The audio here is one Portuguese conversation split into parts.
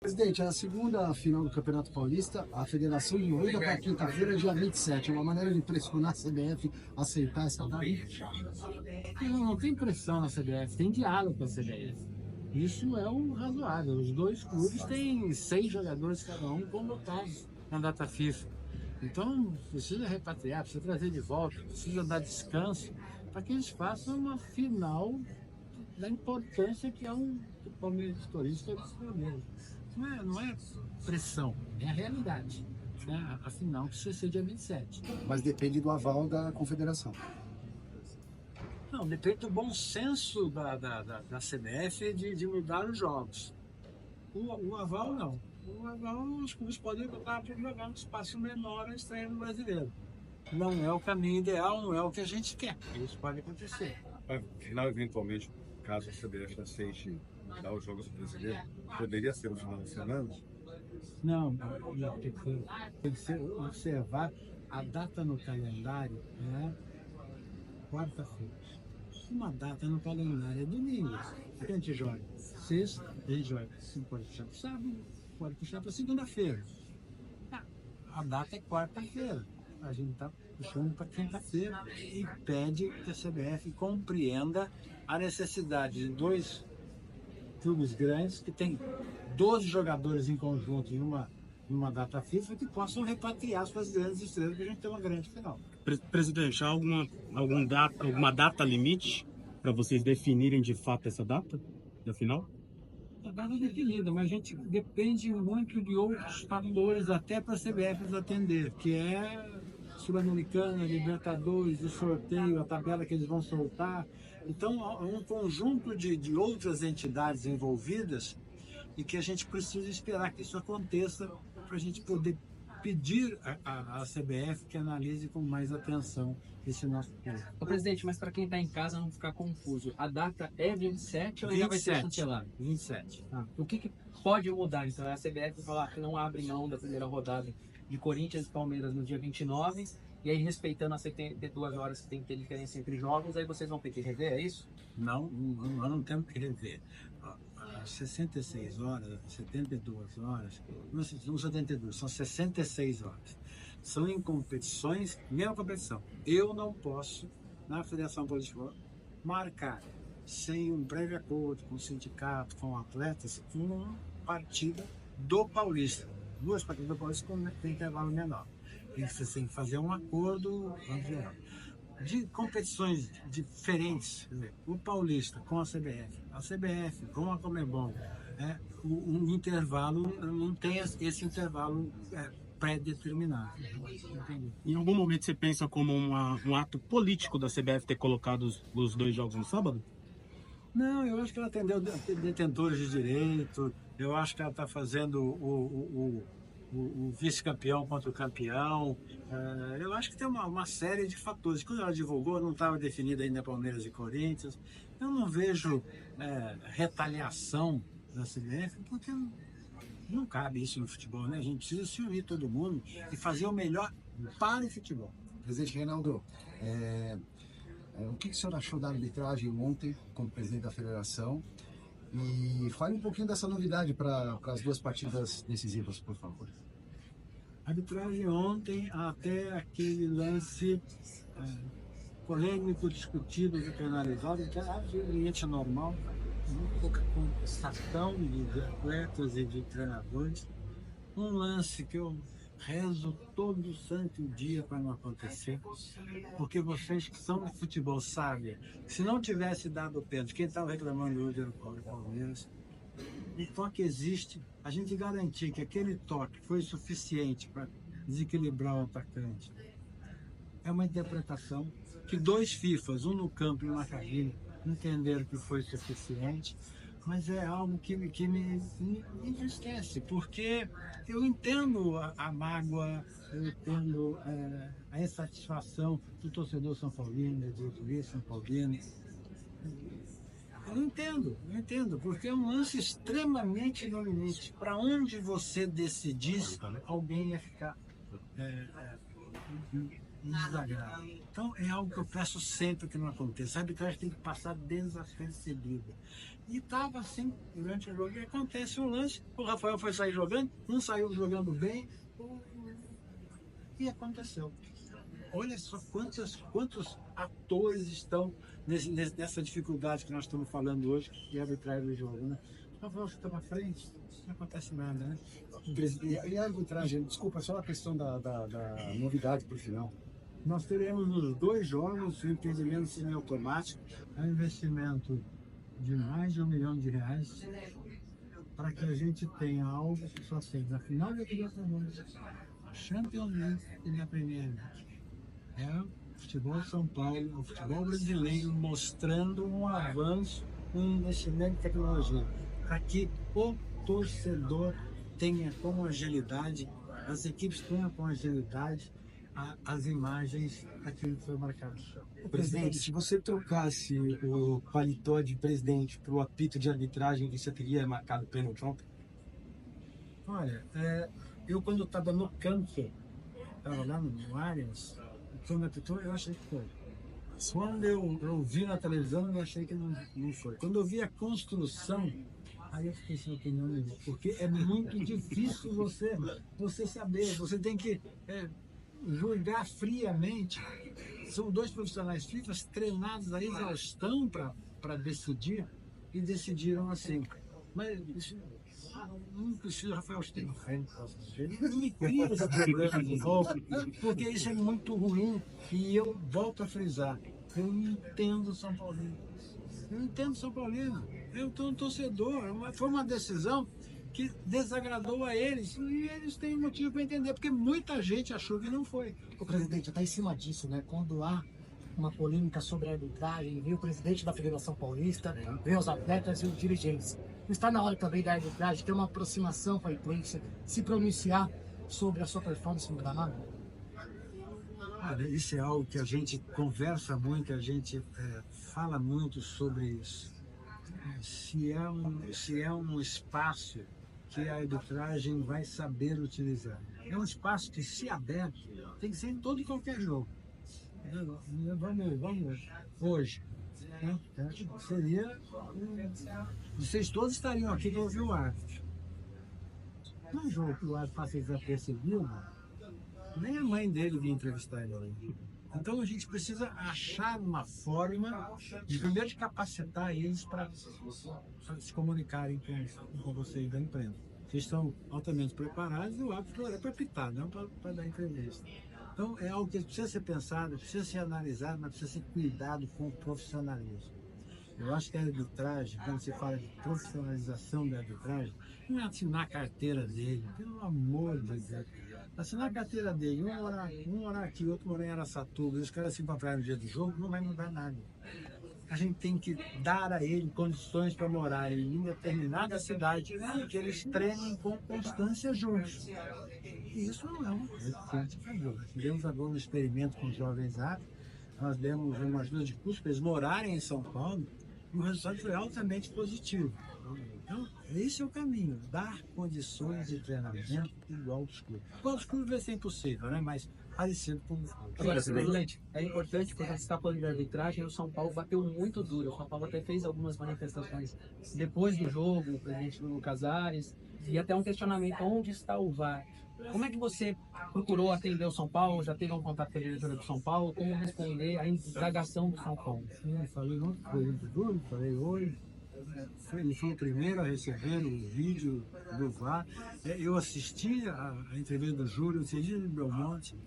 Presidente, a segunda final do Campeonato Paulista, a federação muda para quinta-feira, dia 27. É uma maneira de pressionar a CBF a aceitar essa data? Não tem pressão na CBF, tem diálogo com a CBF. Isso é o razoável. Os dois clubes têm 6 jogadores cada um convocados na data FIFA. Então, precisa repatriar, precisa trazer de volta, precisa dar descanso para que eles façam uma final da importância que é um Palmeiras histórico do Palmeiras. Não é pressão, é a realidade. Né? A final precisa ser dia 27. Mas depende do aval da confederação. Não, depende do bom senso da CBF de mudar os jogos. O aval não. O aval os clubes podem botar para jogar no espaço menor a estreia no brasileiro. Não é o caminho ideal, não é o que a gente quer. Isso pode acontecer. Final, eventualmente, caso a CBF aceite dar os jogos brasileiros, poderia ser o final de semana? Não, tem que ser observar a data no calendário, né? Quarta-feira. Uma data no calendário é domingo. A gente joga sexta, a gente joga, pode puxar para sábado, pode puxar para segunda-feira. A data é quarta-feira. A gente está puxando para quinta-feira e pede que a CBF compreenda a necessidade de 2 clubes grandes que tem 12 jogadores em conjunto em uma data FIFA que possam repatriar suas grandes estrelas para a gente ter uma grande final. Presidente, há alguma data limite para vocês definirem de fato essa data da final? A data é definida, mas a gente depende muito de outros fatores até para a CBF atender, que é Sul-Americana, Libertadores, o sorteio, a tabela que eles vão soltar. Então, há um conjunto de outras entidades envolvidas e que a gente precisa esperar que isso aconteça para a gente poder pedir à CBF que analise com mais atenção esse nosso plano. Ô, presidente, mas para quem está em casa não ficar confuso, a data é 27 ou ainda vai ser chancelada? 27. O que pode mudar? Então, a CBF falar que não abre mão da primeira rodada de Corinthians e Palmeiras no dia 29, e aí respeitando as 72 horas que tem que ter diferença entre jogos, aí vocês vão ter que rever, é isso? Nós não temos que rever. As 66 horas, 72 horas, não são 72, são 66 horas. São em competições, mesma competição. Eu não posso, na Federação Política, marcar sem um prévio acordo com o sindicato, com atletas, uma partida do Paulista. 2 partidas do Paulista com intervalo menor. Você tem que fazer um acordo de competições diferentes, o Paulista com a CBF com a Conmebol, um intervalo, não tem esse intervalo pré-determinado. Em algum momento você pensa como um ato político da CBF ter colocado os 2 jogos no sábado? Não, eu acho que ela atendeu detentores de direito, eu acho que ela está fazendo o vice-campeão contra o campeão. Eu acho que tem uma série de fatores. Quando ela divulgou, não estava definida ainda Palmeiras e Corinthians. Eu não vejo retaliação da CBF, porque não cabe isso no futebol, né? A gente precisa se unir todo mundo e fazer o melhor para o futebol. Presidente Reinaldo, o que o senhor achou da arbitragem ontem como presidente da federação? E fale um pouquinho dessa novidade para as 2 partidas decisivas, por favor. A arbitragem ontem, até aquele lance polêmico, discutido, penalizado, que é absolutamente normal, muito pouca contestação de atletas e de treinadores. Um lance que eu rezo todo santo dia para não acontecer, porque vocês que são do futebol sabem que se não tivesse dado o pênalti, quem estava reclamando hoje era o Palmeiras. O toque existe, a gente garantir que aquele toque foi suficiente para desequilibrar o atacante. É uma interpretação que 2 FIFAs, um no campo e um na cabine, entenderam que foi suficiente. Mas é algo que me entristece, porque eu entendo a mágoa, eu entendo a insatisfação do torcedor São Paulino, do turista São Paulino. Eu entendo, porque é um lance extremamente no limite. Para onde você decidisse, alguém ia ficar desagrado. Então é algo que eu peço sempre que não aconteça. A arbitragem tem que passar desapercebida. E estava assim durante o jogo. E acontece um lance, o Rafael foi sair jogando, não saiu jogando bem, e aconteceu. Olha só quantos atores estão nessa dificuldade que nós estamos falando hoje, que é a arbitragem do jogo, né? O Rafael está para frente, não acontece nada, né? E a arbitragem, desculpa, só a questão da novidade para o final. Nós teremos nos 2 jogos o impedimento semiautomático, é um investimento de mais de R$1 milhão para que a gente tenha algo que só tem na final da Libertadores, a Champions League e na Premier League. É o futebol de São Paulo, o futebol brasileiro mostrando um avanço, um investimento em tecnologia, para que o torcedor tenha com agilidade, as equipes tenham com agilidade as imagens daquilo que foi marcado. Presidente, se você trocasse o paletó de presidente para o apito de arbitragem, você teria marcado pênalti ontem? Olha, eu quando estava no campo, estava lá no Arias, quando apitou, eu achei que foi. Quando eu vi na televisão, eu achei que não foi. Quando eu vi a construção, aí eu fiquei sem opinião nenhuma, porque é muito difícil você saber, você tem que julgar friamente. São 2 profissionais FIFA treinados a exaustão para decidir, e decidiram assim. Mas não precisa, Rafael Steinfeld, não me cria esse problema de novo, porque isso é muito ruim. E eu volto a frisar, eu entendo o São Paulino. Eu entendo o São Paulino. Eu estou um torcedor. Foi uma decisão que desagradou a eles, e eles têm motivo para entender, porque muita gente achou que não foi. O presidente está em cima disso, né? Quando há uma polêmica sobre a arbitragem, vem o presidente da Federação Paulista, vem os atletas e os dirigentes. Está na hora também da arbitragem ter uma aproximação com a imprensa, se pronunciar sobre a sua performance no gramado? Olha, isso é algo que a gente conversa muito, a gente fala muito sobre isso. Se é um espaço que a arbitragem vai saber utilizar. É um espaço que, se aberto, tem que ser em todo e qualquer jogo. Vamos hoje. Né? Seria. Vocês todos estariam aqui para ouvir o árbitro. Num jogo que o árbitro passa desapercebido, nem a mãe dele vinha entrevistar ele. Então a gente precisa achar uma forma de primeiro de capacitar eles para se comunicarem com vocês da imprensa. Vocês estão altamente preparados e o árbitro é para apitar, não para dar entrevista. Então é algo que precisa ser pensado, precisa ser analisado, mas precisa ser cuidado com o profissionalismo. Eu acho que a arbitragem, quando se fala de profissionalização da arbitragem, não é assinar a carteira dele, pelo amor de Deus. Assinar a carteira dele, um morar aqui, outro morar em Araçatuba, e os caras se encontrarem no dia do jogo, não vai mudar nada. A gente tem que dar a ele condições para morar em determinada cidade, que eles treinem com constância juntos. E isso não é uma coisa que fazer. Fizemos agora um experimento com os jovens árbitros, nós demos uma ajuda de custo para eles morarem em São Paulo, e o resultado foi altamente positivo. Então, esse é o caminho, dar condições de treinamento igual aos clubes. Igual aos clubes vai ser impossível, né? Mas parecido com os clubes. Agora, presidente, é importante, porque você está falando de arbitragem, o São Paulo bateu muito duro. O São Paulo até fez algumas manifestações depois do jogo, o presidente Bruno Casares, e até um questionamento: onde está o VAR? Como é que você procurou atender o São Paulo? Já teve um contato com a diretora do São Paulo? Como responder à indagação do São Paulo? Eu falei muito duro, falei hoje. Ele foi o primeiro a receber o vídeo do VAR. Eu assisti a entrevista do Júlio Cedilha de Belmonte.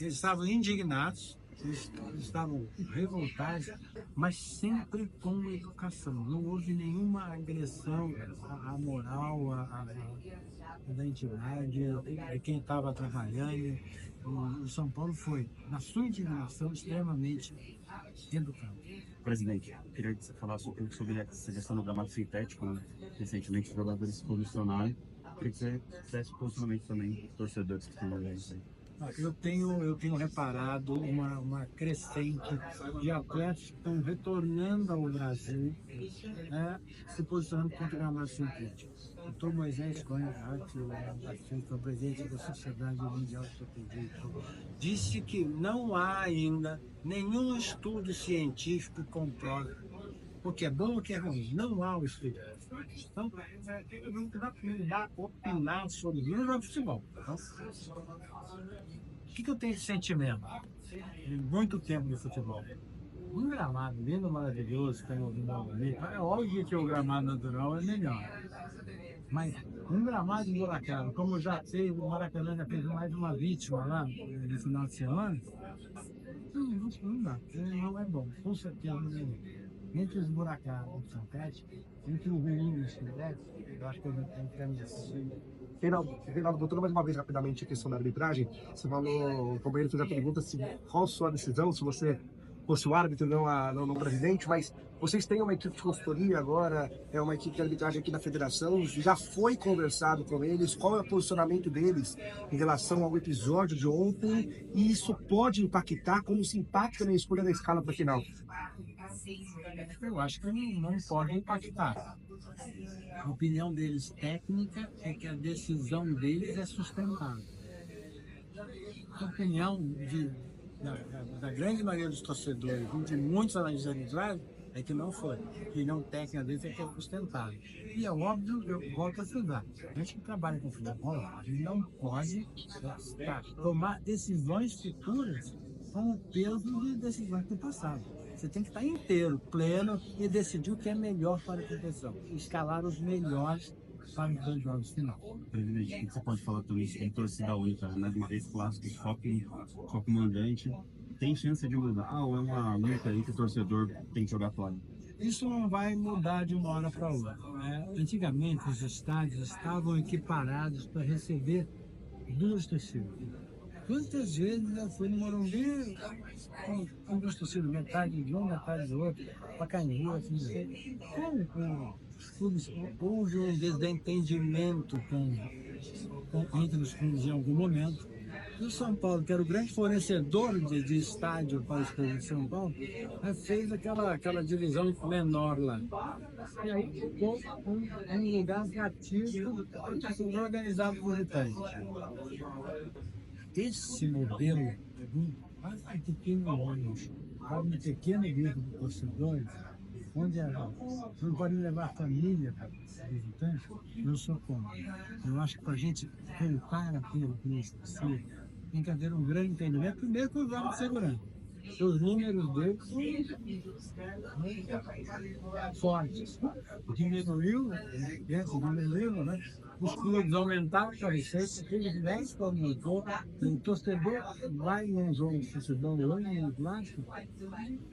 Eles estavam indignados, eles estavam revoltados, mas sempre com educação. Não houve nenhuma agressão à moral, da entidade, de quem estava trabalhando. O São Paulo foi, na sua indignação, extremamente educado. Presidente, eu queria que você falasse um pouco sobre essa questão do gramado sintético, né? Recentemente os jogadores se posicionaram. Eu queria que você fizesse posicionamento também dos torcedores que estão olhando isso aí. Eu tenho reparado uma crescente de atletas que estão retornando ao Brasil, né, se posicionando contra o gramado sintético. O Dr. Moisés Cunha, que é o presidente da Sociedade Mundial de Ortopedia, disse que não há ainda nenhum estudo científico que comprove o que é bom ou o que é ruim. Não há o estudo. Então, não dá para opinar sobre isso no futebol. Então, o que eu tenho de sentimento? De muito tempo de futebol. Um gramado lindo, maravilhoso, como o é óbvio que o gramado natural é melhor. Mas um gramado emburacado, como já fez, o Maracanã já fez mais uma vítima lá no final de semana, não dá, não é bom, com certeza não é bom. Entre os buracados do sintético, entre o ruim e o sintético, eu acho que eu não tenho assim. Reinaldo, voltando mais uma vez rapidamente a questão da arbitragem, você falou, o companheiro fez a pergunta qual a sua decisão, se você fosse o árbitro, não o presidente, mas vocês têm uma equipe de consultoria agora, é uma equipe de arbitragem aqui na federação, já foi conversado com eles, qual é o posicionamento deles em relação ao episódio de ontem, e isso pode impactar, como se impacta na escolha da escala para a final? Eu acho que não pode impactar. A opinião deles técnica é que a decisão deles é sustentável. A opinião da grande maioria dos torcedores e de muitos analistas arbitragem é que não foi. A opinião técnica deles é que é sustentável. E é óbvio, eu volto a frisar, a gente que trabalha com futebol, a gente não pode tomar decisões futuras com o peso de decisões do passado. Você tem que estar inteiro, pleno e decidir o que é melhor para a competição. Escalar os melhores para os 2 jogos final. Presidente, o que você pode falar também sobre torcida única, né? Uma vez clássico, só com mandante, tem chance de mudar ou é uma luta aí que o torcedor tem que jogar fora? Isso não vai mudar de uma hora para outra. Né? Antigamente, os estádios estavam equiparados para receber 2 torcidas. Quantas vezes eu fui no Morumbi com 2 torcidas, metade de um, metade do outro, Pacaembu, assim, com os clubes, houve um desentendimento entre os clubes em algum momento. E o São Paulo, que era o grande fornecedor de estádio para os clubes de São Paulo, fez aquela divisão menor lá. E aí ficou um lugar cativo organizado por Itaí. Esse modelo quase um pequeno grupo de torcedores, onde não pode levar a família para visitante, eu sou contra. Eu acho que para a gente voltar a ter isso, tem que haver um grande entendimento, primeiro com os órgãos de segurança. Os números deles são fortes. Diminuiu, né? Os clubes aumentaram a receita, teve 10 aumentou. O torcedor vai num jogo de futebol hoje, no clássico,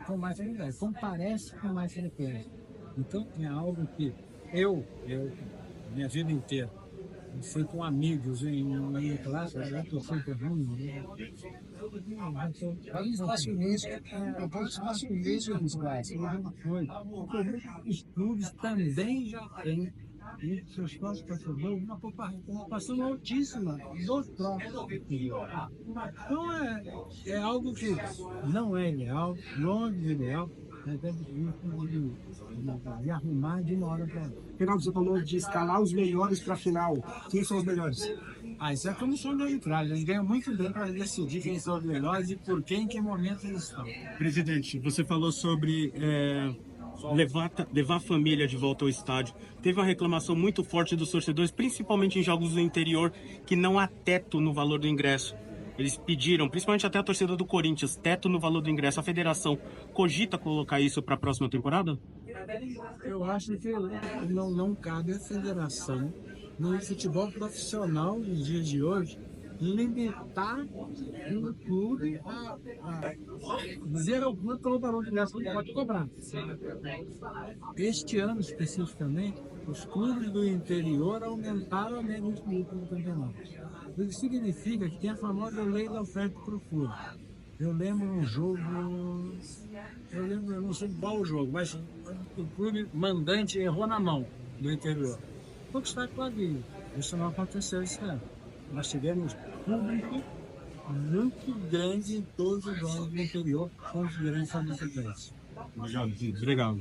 com mais frequência, comparece com mais frequência. Então, é algo que eu minha vida inteira, fui com amigos em classe, eu torci por os clubes também já têm seus próprios torcedores uma população altíssima dos próprios. Então é algo que não é ideal, longe de ideal, de arrumar de uma hora para outra. Reinaldo, você falou de escalar os melhores para a final. Quem são os melhores? Isso é a comissão de arbitragem. Eles ganham muito bem para decidir quem são os melhores e por quem, em que momento eles estão. Presidente, você falou sobre levar a família de volta ao estádio. Teve uma reclamação muito forte dos torcedores, principalmente em jogos do interior, que não há teto no valor do ingresso. Eles pediram, principalmente até a torcida do Corinthians, teto no valor do ingresso. A federação cogita colocar isso para a próxima temporada? Eu acho que não cabe à federação, no futebol profissional nos dias de hoje, limitar o clube a dizer ao clube qual o valor de ingresso que pode cobrar. Este ano, especificamente, os clubes do interior aumentaram a média de lucro do campeonato. O que significa que tem a famosa lei da oferta para o clube. Eu lembro um jogo, eu não sei qual o jogo, mas o clube mandante errou na mão do interior. O que está com a vida. Isso não aconteceu esse ano. Nós tivemos público muito grande em todos os jogos do interior, com diferença do Sudeste. Obrigado.